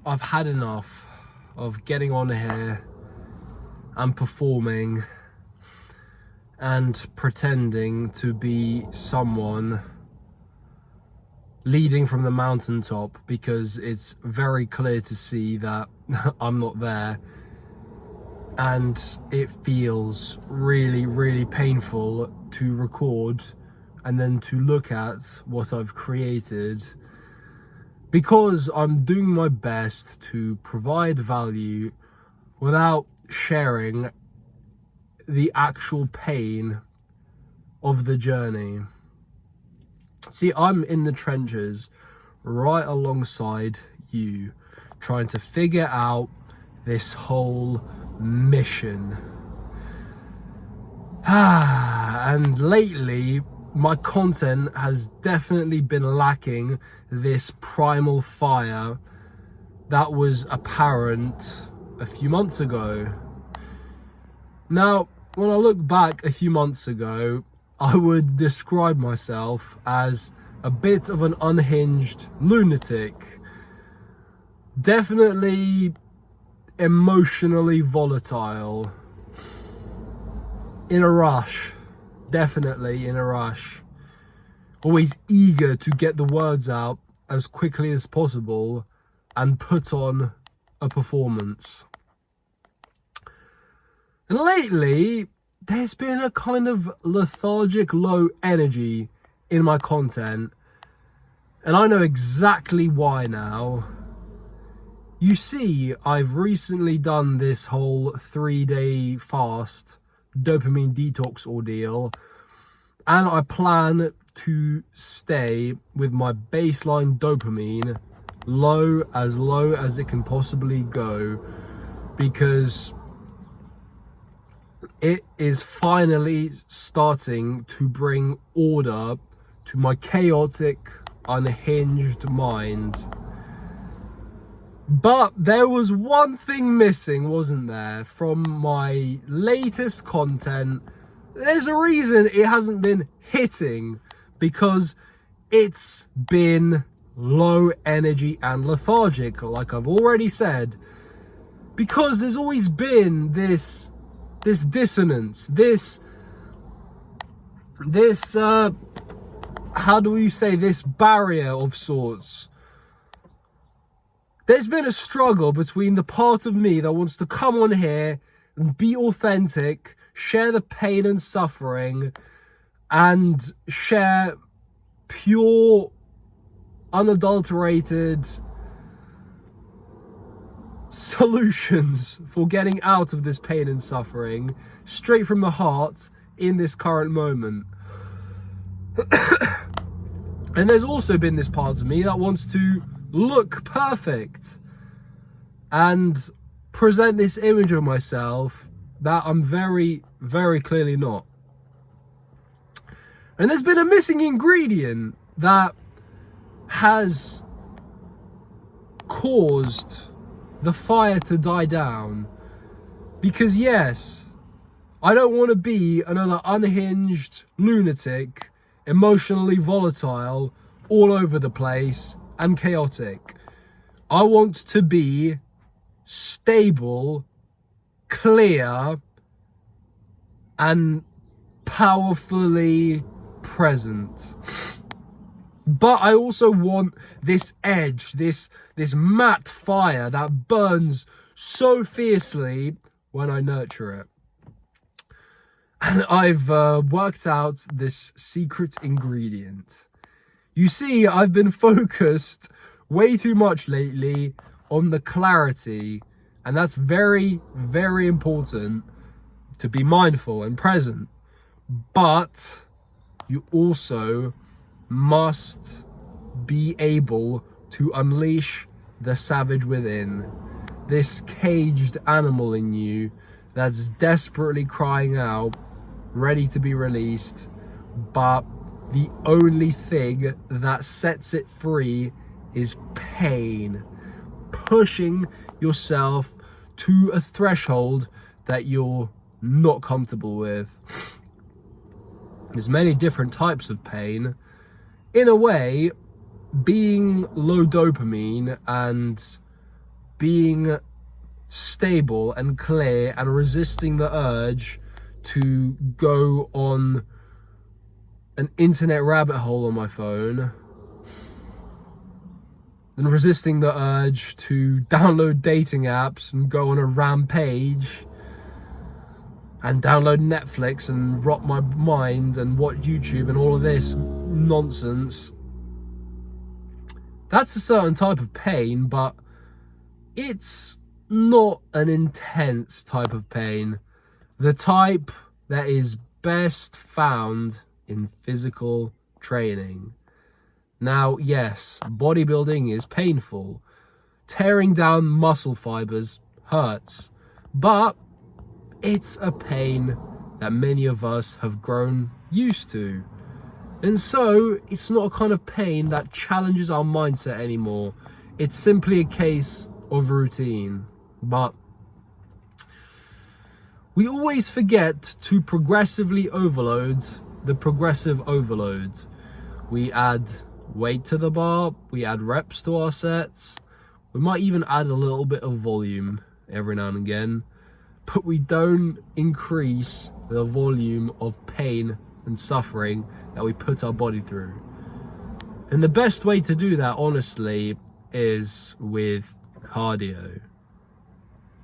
I've had enough of getting on here and performing and pretending to be someone leading from the mountaintop, because it's very clear to see that I'm not there, and it feels really, really painful to record and then to look at what I've created, because I'm doing my best to provide value without sharing the actual pain of the journey. See, I'm in the trenches right alongside you, trying to figure out this whole mission. And lately, my content has definitely been lacking this primal fire that was apparent a few months ago. Now, when I look back a few months ago, I would describe myself as a bit of an unhinged lunatic. Definitely emotionally volatile. In a rush. Definitely in a rush. Always eager to get the words out as quickly as possible and put on a performance. And lately, there's been a kind of lethargic low energy in my content. And I know exactly why now. You see, I've recently done this whole 3-day fast dopamine detox ordeal. And I plan to stay with my baseline dopamine low as it can possibly go. Because it is finally starting to bring order to my chaotic, unhinged mind. But there was one thing missing, wasn't there, from my latest content? There's a reason it hasn't been hitting, because it's been low energy and lethargic, like I've already said. Because there's always been this dissonance, this how do you say, this barrier of sorts. There's been a struggle between the part of me that wants to come on here and be authentic, share the pain and suffering, and share pure, unadulterated solutions for getting out of this pain and suffering straight from the heart in this current moment. And there's also been this part of me that wants to look perfect and present this image of myself that I'm very, very clearly not. And there's been a missing ingredient that has caused the fire to die down. Because yes, I don't want to be another unhinged lunatic, emotionally volatile, all over the place and chaotic. I want to be stable, clear, and powerfully present. But I also want this edge, this matte fire that burns so fiercely when I nurture it. And I've worked out this secret ingredient. You see, I've been focused way too much lately on the clarity, and that's very, very important to be mindful and present. But you also must be able to unleash the savage within, this caged animal in you that's desperately crying out, ready to be released, but the only thing that sets it free is pain, pushing yourself to a threshold that you're not comfortable with. There's many different types of pain. In a way, being low dopamine and being stable and clear and resisting the urge to go on an internet rabbit hole on my phone, and resisting the urge to download dating apps and go on a rampage and download Netflix and rot my mind and watch YouTube and all of this nonsense. That's a certain type of pain, but it's not an intense type of pain. The type that is best found in physical training. Now, yes, bodybuilding is painful. Tearing down muscle fibers hurts, but it's a pain that many of us have grown used to. And so, it's not a kind of pain that challenges our mindset anymore. It's simply a case of routine. But we always forget to progressively overload the progressive overload. We add weight to the bar, we add reps to our sets, we might even add a little bit of volume every now and again, but we don't increase the volume of pain and suffering that we put our body through. And the best way to do that, honestly, is with cardio.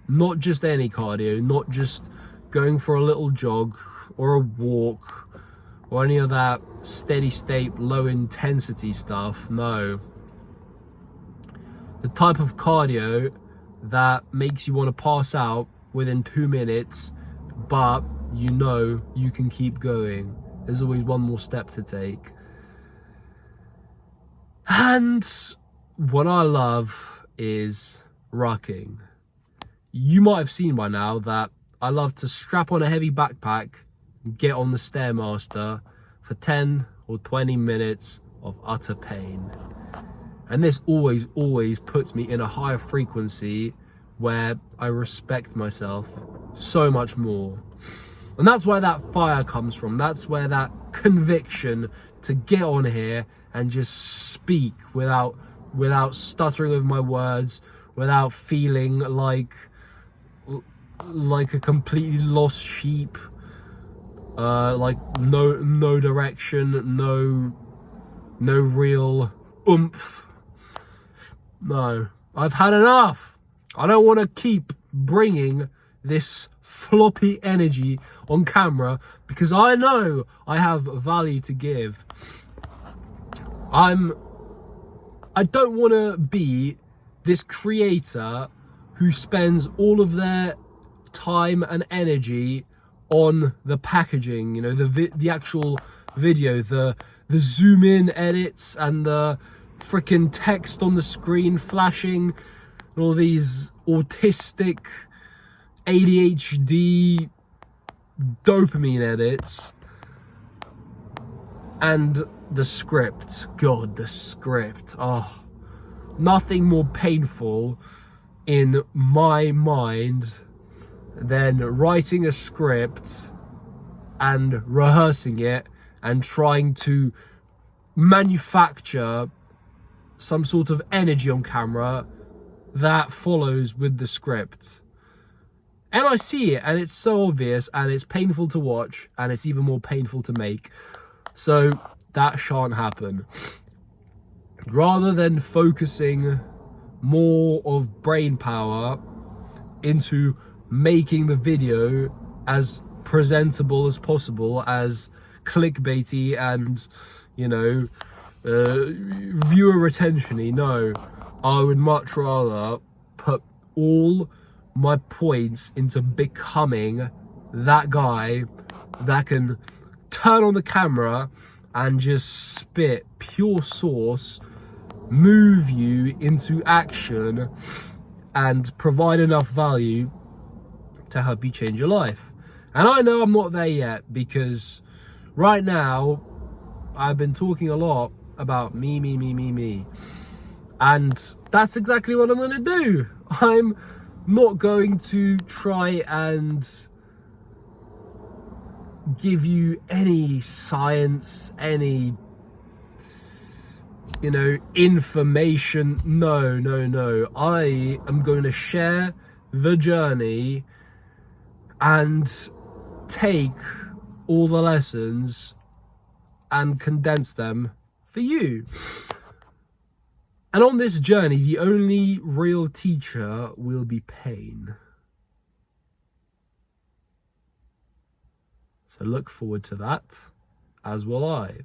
Not just any cardio, not just going for a little jog or a walk or any of that steady state, low intensity stuff. No. The type of cardio that makes you want to pass out within 2 minutes, but you know you can keep going. There's always one more step to take. And what I love is rucking. You might have seen by now that I love to strap on a heavy backpack, get on the Stairmaster for 10 or 20 minutes of utter pain. And this always puts me in a higher frequency where I respect myself so much more. And that's where that fire comes from. That's where that conviction to get on here and just speak without stuttering with my words, without feeling like a completely lost sheep, like no direction, no real oomph. No, I've had enough. I don't want to keep bringing this floppy energy on camera because I know I have value to give. I don't want to be this creator who spends all of their time and energy on the packaging, you know, the actual video, the zoom in edits and the freaking text on the screen flashing, and all these autistic ADHD dopamine edits, and the script. God, the script. Oh, nothing more painful in my mind than writing a script and rehearsing it and trying to manufacture some sort of energy on camera that follows with the script. And I see it, and it's so obvious, and it's painful to watch, and it's even more painful to make. So that shan't happen. Rather than focusing more of brain power into making the video as presentable as possible, as clickbaity and, you know, viewer retention-y, no, I would much rather put all my points into becoming that guy that can turn on the camera and just spit pure sauce, move you into action, and provide enough value to help you change your life. And I know I'm not there yet, because right now I've been talking a lot about me. And that's exactly what I'm going to do. I'm not going to try and give you any science, any information. No, no, no. I am going to share the journey and take all the lessons and condense them for you. And on this journey, the only real teacher will be pain. So look forward to that, as will I.